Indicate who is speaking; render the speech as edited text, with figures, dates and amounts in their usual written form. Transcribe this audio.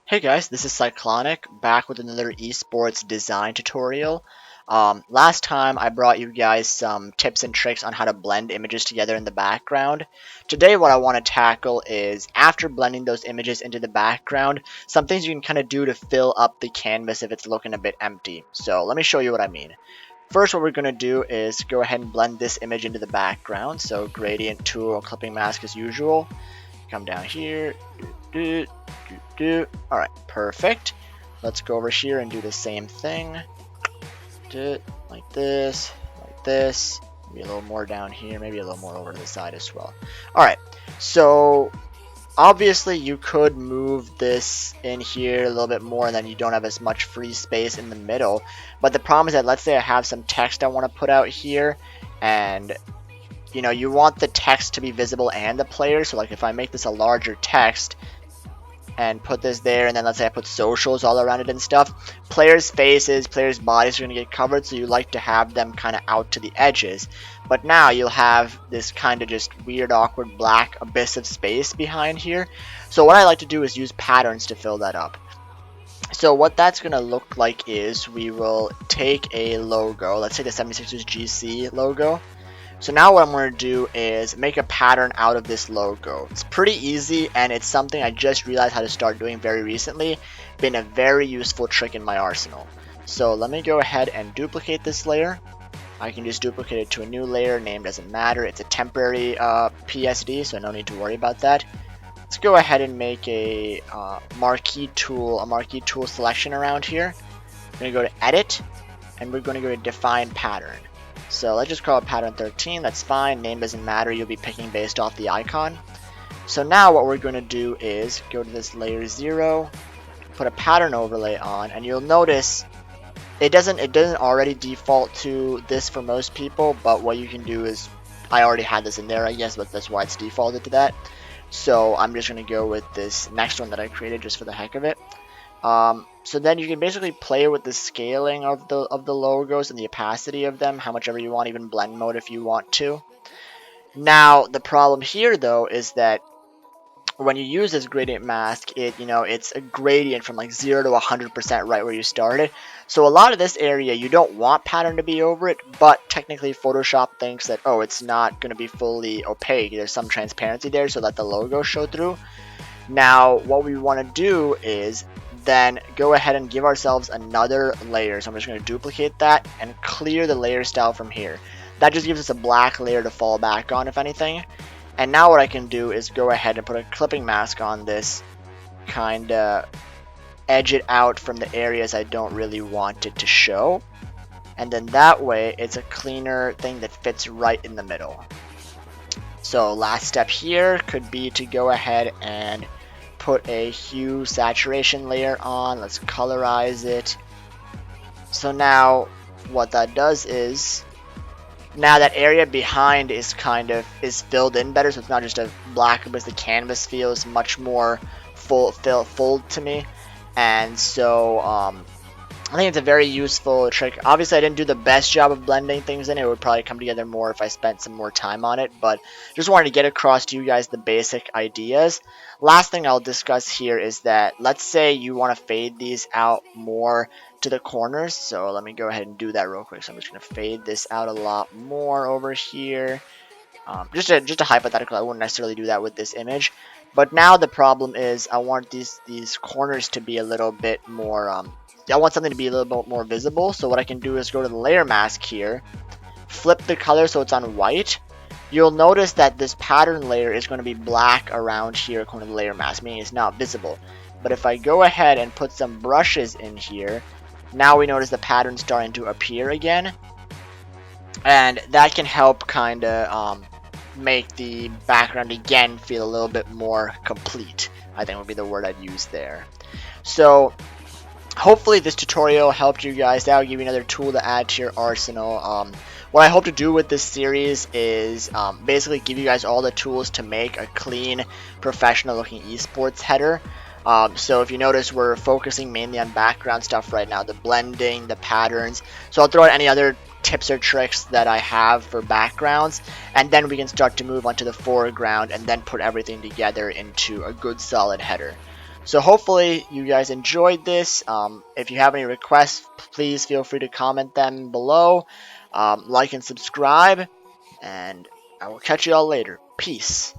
Speaker 1: Hey guys, this is Cyclonic back with another esports design tutorial. Last time I brought you guys some tips and tricks on how to blend images together in the background. Today what I want to tackle is after blending those images into the background, some things you can kind of do to fill up the canvas if it's looking a bit empty. So let me show you what I mean. First, what we're going to do is go ahead and blend this image into the background. So gradient tool, clipping mask as usual. Come down here. Alright, perfect. Let's go over here and do the same thing. Like this, like this. Maybe a little more down here, maybe a little more over to the side as well. Alright, so obviously you could move this in here a little bit more and then you don't have as much free space in the middle. But the problem is that let's say I have some text I want to put out here and you want the text to be visible and the player. So like if I make this a larger text and put this there, and then let's say I put socials all around it and stuff, players' faces, players' bodies are going to get covered, so you like to have them kind of out to the edges. But now you'll have this kind of just weird, awkward black abyss of space behind here. So what I like to do is use patterns to fill that up. So what that's going to look like is we will take a logo, let's say the 76ers GC logo. So now what I'm going to do is make a pattern out of this logo. It's pretty easy and it's something I just realized how to start doing very recently. Been a very useful trick in my arsenal. So let me go ahead and duplicate this layer. I can just duplicate it to a new layer. Name doesn't matter. It's a temporary PSD, so no need to worry about that. Let's go ahead and make a marquee tool selection around here. We're going to go to edit and we're going to go to define pattern. So let's just call it pattern 13, that's fine, name doesn't matter, you'll be picking based off the icon. So now what we're going to do is go to this layer 0, put a pattern overlay on, and you'll notice it doesn't already default to this for most people, but what you can do is, I already had this in there I guess, but that's why it's defaulted to that. So I'm just going to go with this next one that I created just for the heck of it. So then you can basically play with the scaling of the logos and the opacity of them, how much ever you want, even blend mode if you want to. Now the problem here though is that when you use this gradient mask, it's a gradient from like 0 to 100% right where you started. So a lot of this area you don't want pattern to be over it, but technically Photoshop thinks that, oh, it's not going to be fully opaque. There's some transparency there so that the logos show through. Now what we want to do is then go ahead and give ourselves another layer. So I'm just going to duplicate that and clear the layer style from here. That just gives us a black layer to fall back on if anything. And now what I can do is go ahead and put a clipping mask on this, kind of edge it out from the areas I don't really want it to show. And then that way it's a cleaner thing that fits right in the middle. So last step here could be to go ahead and put a hue saturation layer on. Let's colorize it. So now what that does is now that area behind is filled in better, so it's not just a black, but the canvas feels much more full to me. And so I think it's a very useful trick. Obviously I didn't do the best job of blending things in. It would probably come together more if I spent some more time on it, but just wanted to get across to you guys the basic ideas. Last thing I'll discuss here is that let's say you want to fade these out more to the corners. So let me go ahead and do that real quick. So I'm just going to fade this out a lot more over here. Just a hypothetical. I wouldn't necessarily do that with this image. But now the problem is I want these corners to be a little bit more I want something to be a little bit more visible. So what I can do is go to the layer mask here, flip the color so it's on white. You'll notice that this pattern layer is going to be black around here according to the layer mask, meaning it's not visible. But if I go ahead and put some brushes in here, now we notice the pattern starting to appear again. And that can help kind of make the background again feel a little bit more complete, I think would be the word I'd use there. So hopefully this tutorial helped you guys out, give you another tool to add to your arsenal. What I hope to do with this series is basically give you guys all the tools to make a clean, professional looking esports header. So if you notice, we're focusing mainly on background stuff right now, the blending, the patterns. So I'll throw out any other tips or tricks that I have for backgrounds, and then we can start to move on to the foreground and then put everything together into a good solid header. So hopefully you guys enjoyed this. If you have any requests, please feel free to comment them below. Like and subscribe, and I will catch you all later. Peace.